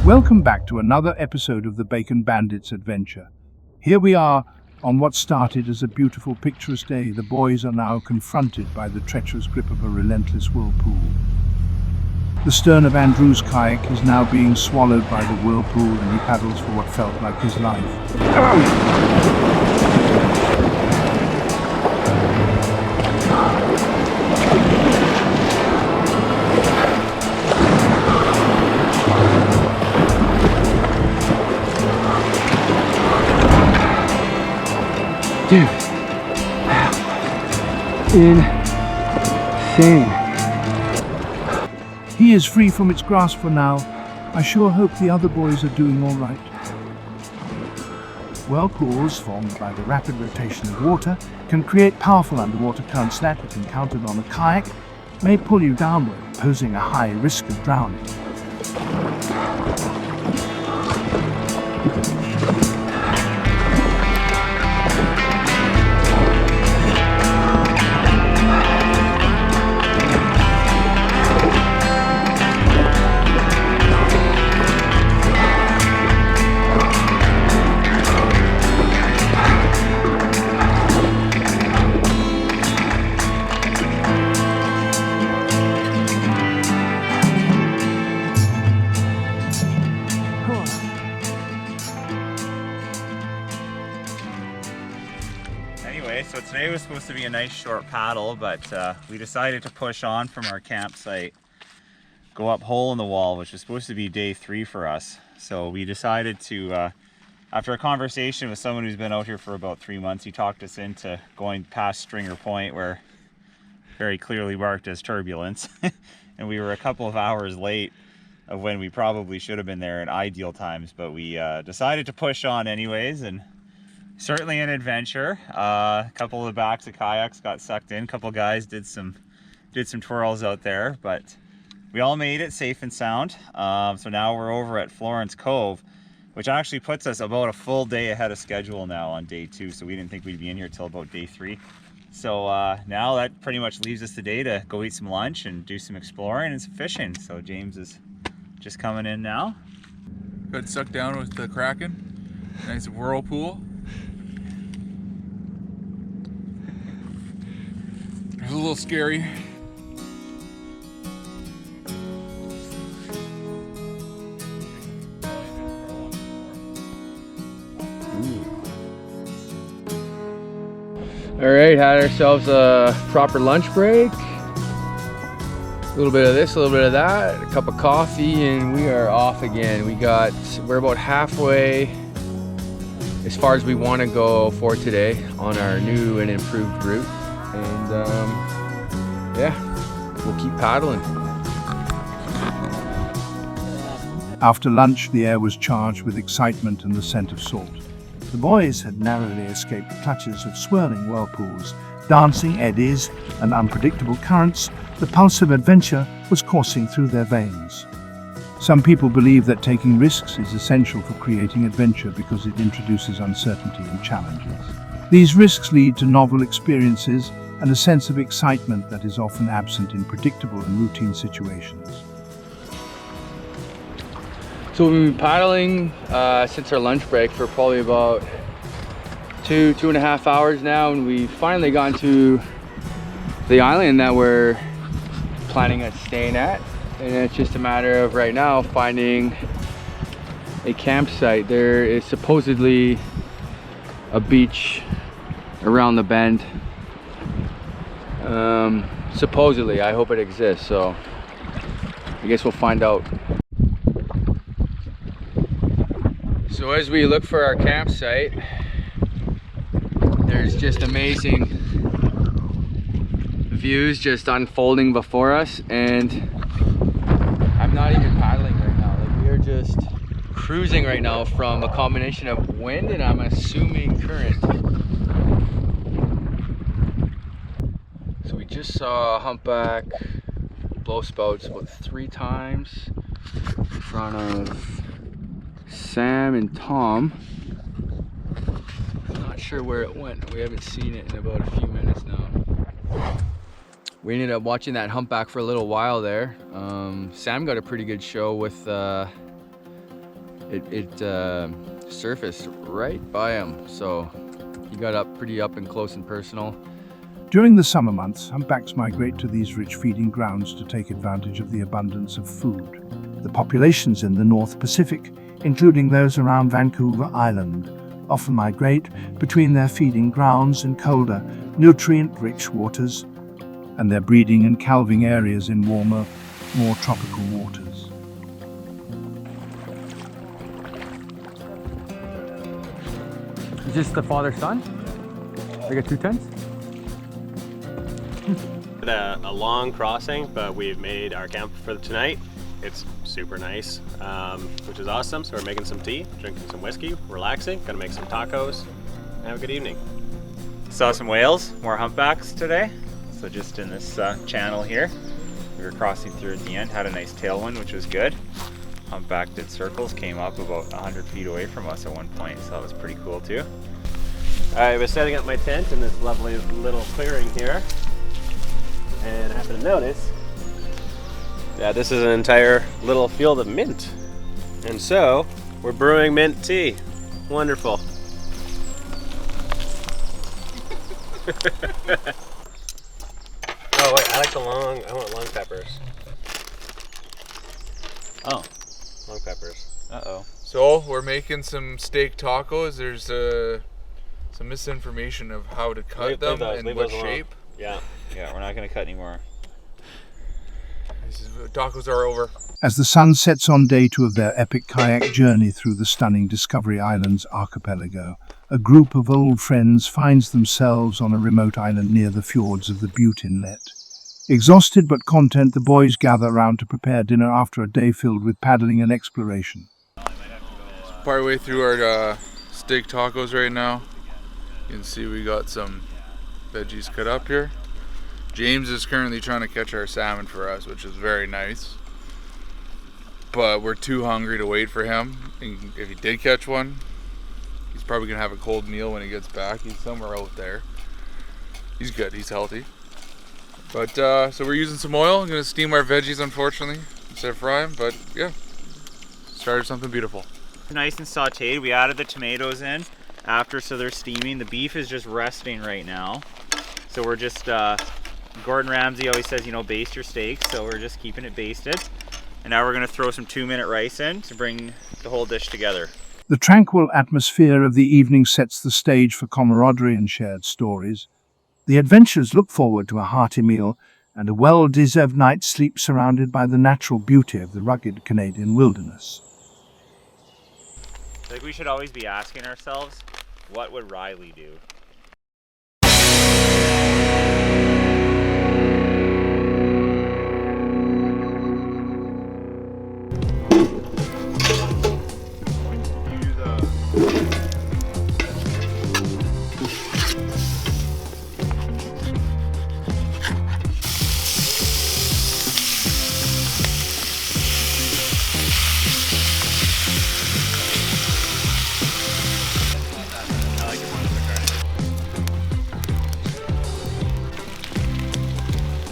Welcome back to another episode of the Bacon Bandits adventure. Here we are on what started as a beautiful, picturesque day. The boys are now confronted by the treacherous grip of a relentless whirlpool. The stern of Andrew's kayak is now being swallowed by the whirlpool, and he paddles for what felt like his life. Dude, insane. He is free from its grasp for now. I sure hope the other boys are doing all right. Whirlpools, formed by the rapid rotation of water, can create powerful underwater currents that, if encountered on a kayak, may pull you downward, posing a high risk of drowning. So today was supposed to be a nice short paddle, but we decided to push on from our campsite, go up Hole in the Wall, which was supposed to be day 3 for us. So we decided to, after a conversation with someone who's been out here for about 3 months, he talked us into going past Stringer Point, where very clearly marked as turbulence. And we were a couple of hours late of when we probably should have been there in ideal times, but we decided to push on anyways. And certainly an adventure. A couple of the backs of kayaks got sucked in. A couple of guys did some twirls out there, but we all made it safe and sound. So now we're over at Florence Cove, which actually puts us about a full day ahead of schedule now on day 2. So we didn't think we'd be in here till about day 3. So now that pretty much leaves us today to go eat some lunch and do some exploring and some fishing. So James is just coming in now. Got sucked down with the Kraken. Nice whirlpool. It was a little scary. All right, had ourselves a proper lunch break. A little bit of this, a little bit of that, a cup of coffee, and we are off again. We're about halfway as far as we want to go for today on our new and improved route. And yeah, we'll keep paddling. After lunch, the air was charged with excitement and the scent of salt. The boys had narrowly escaped the clutches of swirling whirlpools, dancing eddies, and unpredictable currents. The pulse of adventure was coursing through their veins. Some people believe that taking risks is essential for creating adventure because it introduces uncertainty and challenges. These risks lead to novel experiences and a sense of excitement that is often absent in predictable and routine situations. So we've been paddling since our lunch break for probably about 2.5 hours now, and we finally gotten to the island that we're planning on staying at. And it's just a matter of right now finding a campsite. There is supposedly a beach around the bend. Supposedly, I hope it exists, so I guess we'll find out. So as we look for our campsite, there's just amazing views just unfolding before us, and I'm not even paddling right now. Like, we are just cruising right now from a combination of wind and I'm assuming current. So we just saw a humpback blow spouts about 3 times in front of Sam and Tom. I'm not sure where it went. We haven't seen it in about a few minutes now. We ended up watching that humpback for a little while there. Sam got a pretty good show with it surfaced right by him. So he got up pretty up and close and personal. During the summer months, humpbacks migrate to these rich feeding grounds to take advantage of the abundance of food. The populations in the North Pacific, including those around Vancouver Island, often migrate between their feeding grounds in colder, nutrient-rich waters and their breeding and calving areas in warmer, more tropical waters. Is this the father-son? They got 2 tents? A long crossing, but we've made our camp for tonight. It's super nice, which is awesome. So we're making some tea, drinking some whiskey, relaxing, gonna make some tacos, and have a good evening. Saw some whales, more humpbacks today. So just in this channel here, we were crossing through at the end, had a nice tailwind, which was good. Humpback did circles, came up about 100 feet away from us at one point, so that was pretty cool too. I was setting up my tent in this lovely little clearing here, and I happened to notice that this is an entire little field of mint. And so we're brewing mint tea. Wonderful. Oh wait, I want long peppers. Oh, Long peppers. uh-oh. So we're making some steak tacos. There's some misinformation of how to cut them and leave what those alone. shape. Yeah. Yeah, we're not gonna cut anymore. Tacos are over. As the sun sets on day 2 of their epic kayak journey through the stunning Discovery Islands archipelago, a group of old friends finds themselves on a remote island near the fjords of the Butte Inlet. Exhausted but content, the boys gather around to prepare dinner after a day filled with paddling and exploration. Partway through our steak tacos right now. You can see we got some veggies cut up here. James is currently trying to catch our salmon for us, which is very nice. But we're too hungry to wait for him. And if he did catch one, he's probably gonna have a cold meal when he gets back. He's somewhere out there. He's good, he's healthy. But so we're using some oil. I'm gonna steam our veggies, unfortunately, instead of fry them. But yeah, started something beautiful. Nice and sauteed. We added the tomatoes in after, so they're steaming. The beef is just resting right now. So we're just, Gordon Ramsay always says, you know, baste your steak. So we're just keeping it basted. And now we're gonna throw some 2-minute rice in to bring the whole dish together. The tranquil atmosphere of the evening sets the stage for camaraderie and shared stories. The adventurers look forward to a hearty meal and a well-deserved night's sleep surrounded by the natural beauty of the rugged Canadian wilderness. Like, we should always be asking ourselves, what would Riley do?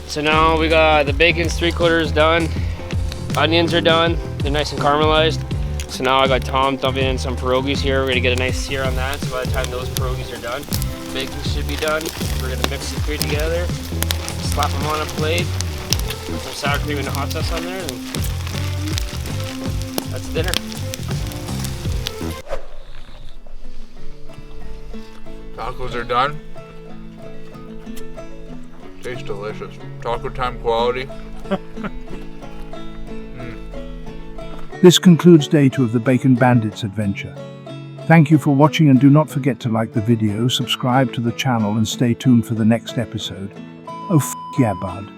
So now we got the bacon's 3/4 done, onions are done, they're nice and caramelized. So now I got Tom dumping in some pierogies here. We're gonna get a nice sear on that, so by the time those pierogies are done, bacon should be done. We're gonna mix the three together, slap them on a plate, put some sour cream and hot sauce on there, and that's dinner. Tacos are done. Tastes delicious. Taco time quality. This concludes day 2 of the Bacon Bandits adventure. Thank you for watching, and do not forget to like the video, subscribe to the channel and stay tuned for the next episode. Oh yeah, bud.